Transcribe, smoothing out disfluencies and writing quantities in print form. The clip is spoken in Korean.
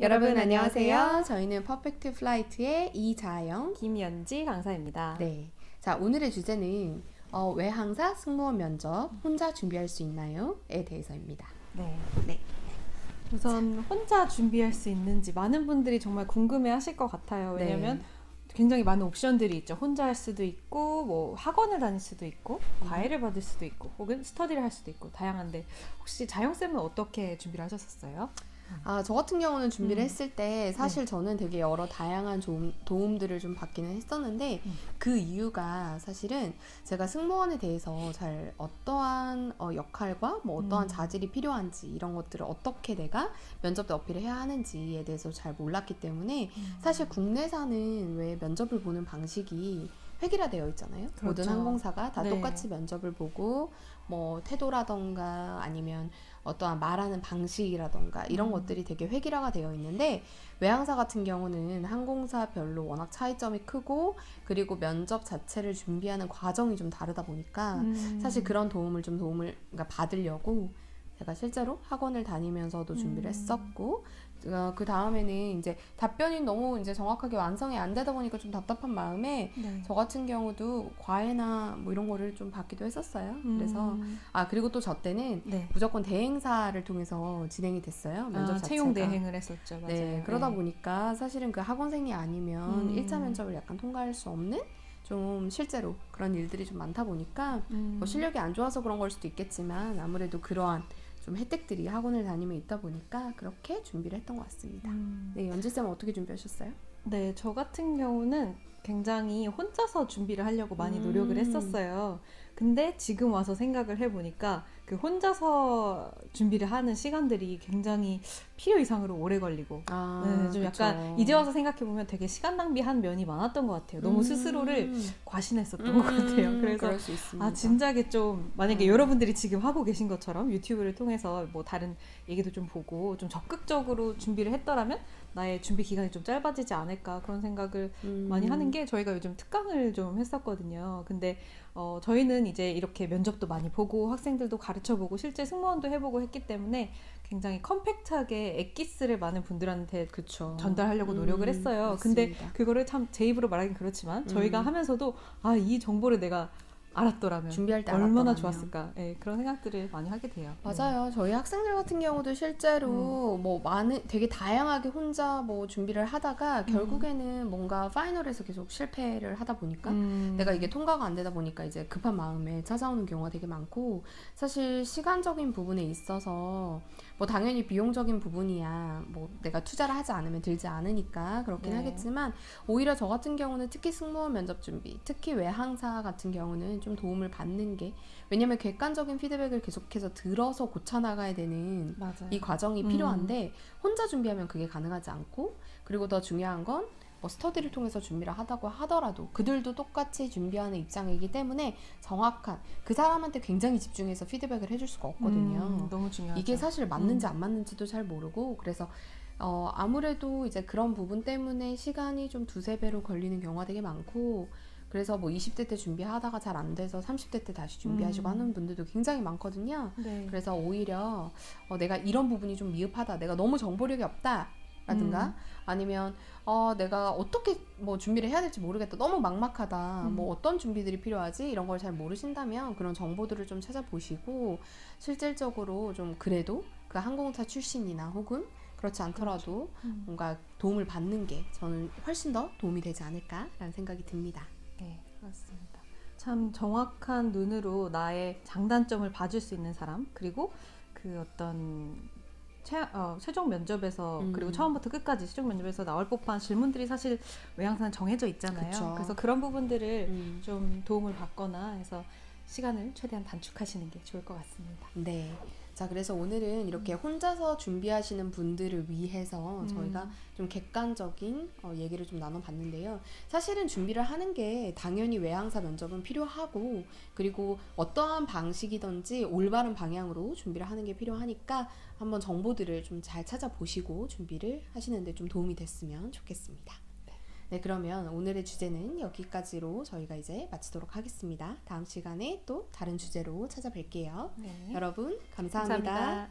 여러분 안녕하세요. 저희는 퍼펙트 플라이트의 이자영, 김연지 강사입니다. 네. 자, 오늘의 주제는 외항사 승무원 면접 혼자 준비할 수 있나요?에 대해서입니다. 네. 우선 혼자 준비할 수 있는지 많은 분들이 정말 궁금해 하실 것 같아요. 왜냐면 굉장히 많은 옵션들이 있죠. 혼자 할 수도 있고, 뭐 학원을 다닐 수도 있고, 과외를 받을 수도 있고, 혹은 스터디를 할 수도 있고, 다양한데 혹시 자영쌤은 어떻게 준비를 하셨었어요? 저 같은 경우는 준비를 했을 때 사실 저는 되게 여러 다양한 도움들을 좀 받기는 했었는데 그 이유가 사실은 제가 승무원에 대해서 잘 어떠한 역할과 뭐 어떠한 자질이 필요한지 이런 것들을 어떻게 내가 면접 때 어필을 해야 하는지에 대해서 잘 몰랐기 때문에 사실 국내사는 왜 면접을 보는 방식이 획일화되어 있잖아요. 그렇죠. 모든 항공사가 다 똑같이 면접을 보고 뭐 태도라던가 아니면 어떠한 말하는 방식이라던가 이런 것들이 되게 획일화가 되어 있는데 외항사 같은 경우는 항공사별로 워낙 차이점이 크고 그리고 면접 자체를 준비하는 과정이 좀 다르다 보니까 사실 그런 도움을 그러니까 받으려고 제가 실제로 학원을 다니면서도 준비를 했었고 그 다음에는 이제 답변이 너무 이제 정확하게 완성이 안 되다 보니까 좀 답답한 마음에 저 같은 경우도 과외나 뭐 이런 거를 좀 받기도 했었어요. 그래서 그리고 또 저 때는 무조건 대행사를 통해서 진행이 됐어요. 면접 자체가. 채용 대행을 했었죠. 맞아요. 네, 그러다 보니까 사실은 그 학원생이 아니면 1차 면접을 약간 통과할 수 없는 좀 실제로 그런 일들이 좀 많다 보니까 뭐 실력이 안 좋아서 그런 걸 수도 있겠지만 아무래도 그러한 좀 혜택들이 학원을 다니면 있다 보니까 그렇게 준비를 했던 것 같습니다. 네, 연지쌤은 어떻게 준비하셨어요? 네, 저 같은 경우는 굉장히 혼자서 준비를 하려고 많이 노력을 했었어요. 근데 지금 와서 생각을 해보니까 그 혼자서 준비를 하는 시간들이 굉장히 필요 이상으로 오래 걸리고 좀 약간 이제 와서 생각해보면 되게 시간 낭비한 면이 많았던 것 같아요. 너무 스스로를 과신했었던 것 같아요. 그래서 그럴 수 있습니다. 진작에 좀 만약에 여러분들이 지금 하고 계신 것처럼 유튜브를 통해서 뭐 다른 얘기도 좀 보고 좀 적극적으로 준비를 했더라면 나의 준비 기간이 좀 짧아지지 않을까 그런 생각을 많이 하는 게 저희가 요즘 특강을 좀 했었거든요. 근데 저희는 이제 이렇게 면접도 많이 보고 학생들도 가르쳐보고 실제 승무원도 해보고 했기 때문에 굉장히 컴팩트하게 엑기스를 많은 분들한테 전달하려고 노력을 했어요. 근데 그거를 참 제 입으로 말하긴 그렇지만 저희가 하면서도 이 정보를 내가 알았더라면 준비할 때 얼마나 좋았을까. 네, 그런 생각들을 많이 하게 돼요. 맞아요. 저희 학생들 같은 경우도 실제로 뭐 되게 다양하게 혼자 뭐 준비를 하다가 결국에는 뭔가 파이널에서 계속 실패를 하다 보니까 내가 이게 통과가 안 되다 보니까 이제 급한 마음에 찾아오는 경우가 되게 많고 사실 시간적인 부분에 있어서 뭐 당연히 비용적인 부분이야 뭐 내가 투자를 하지 않으면 들지 않으니까 그렇긴 하겠지만 오히려 저 같은 경우는 특히 승무원 면접 준비 특히 외항사 같은 경우는 좀 도움을 받는 게 왜냐면 객관적인 피드백을 계속해서 들어서 고쳐나가야 되는 이 과정이 필요한데 혼자 준비하면 그게 가능하지 않고 그리고 더 중요한 건 뭐 스터디를 통해서 준비를 하다고 하더라도 그들도 똑같이 준비하는 입장이기 때문에 정확한 그 사람한테 굉장히 집중해서 피드백을 해줄 수가 없거든요. 너무 중요하죠. 이게 사실 맞는지 안 맞는지도 잘 모르고 그래서 아무래도 이제 그런 부분 때문에 시간이 좀 두세 배로 걸리는 경우가 되게 많고 그래서 뭐 20대 때 준비하다가 잘 안 돼서 30대 때 다시 준비하시고 하는 분들도 굉장히 많거든요. 그래서 오히려 내가 이런 부분이 좀 미흡하다. 내가 너무 정보력이 없다. 라든가 아니면 내가 어떻게 뭐 준비를 해야 될지 모르겠다. 너무 막막하다. 뭐 어떤 준비들이 필요하지? 이런 걸 잘 모르신다면 그런 정보들을 좀 찾아보시고 실질적으로 좀 그래도 그 항공사 출신이나 혹은 그렇지 않더라도 뭔가 도움을 받는 게 저는 훨씬 더 도움이 되지 않을까라는 생각이 듭니다. 네, 그렇습니다. 참 정확한 눈으로 나의 장단점을 봐줄 수 있는 사람 그리고 그 어떤 최종 면접에서 그리고 처음부터 끝까지 최종 면접에서 나올 법한 질문들이 사실 외항사는 정해져 있잖아요. 그래서 그런 부분들을 좀 도움을 받거나 해서 시간을 최대한 단축하시는 게 좋을 것 같습니다. 네. 자, 그래서 오늘은 이렇게 혼자서 준비하시는 분들을 위해서 저희가 좀 객관적인 얘기를 좀 나눠봤는데요. 사실은 준비를 하는 게 당연히 외항사 면접은 필요하고 그리고 어떠한 방식이든지 올바른 방향으로 준비를 하는 게 필요하니까 한번 정보들을 좀 잘 찾아보시고 준비를 하시는데 좀 도움이 됐으면 좋겠습니다. 네, 그러면 오늘의 주제는 여기까지로 저희가 이제 마치도록 하겠습니다. 다음 시간에 또 다른 주제로 찾아뵐게요. 여러분 감사합니다.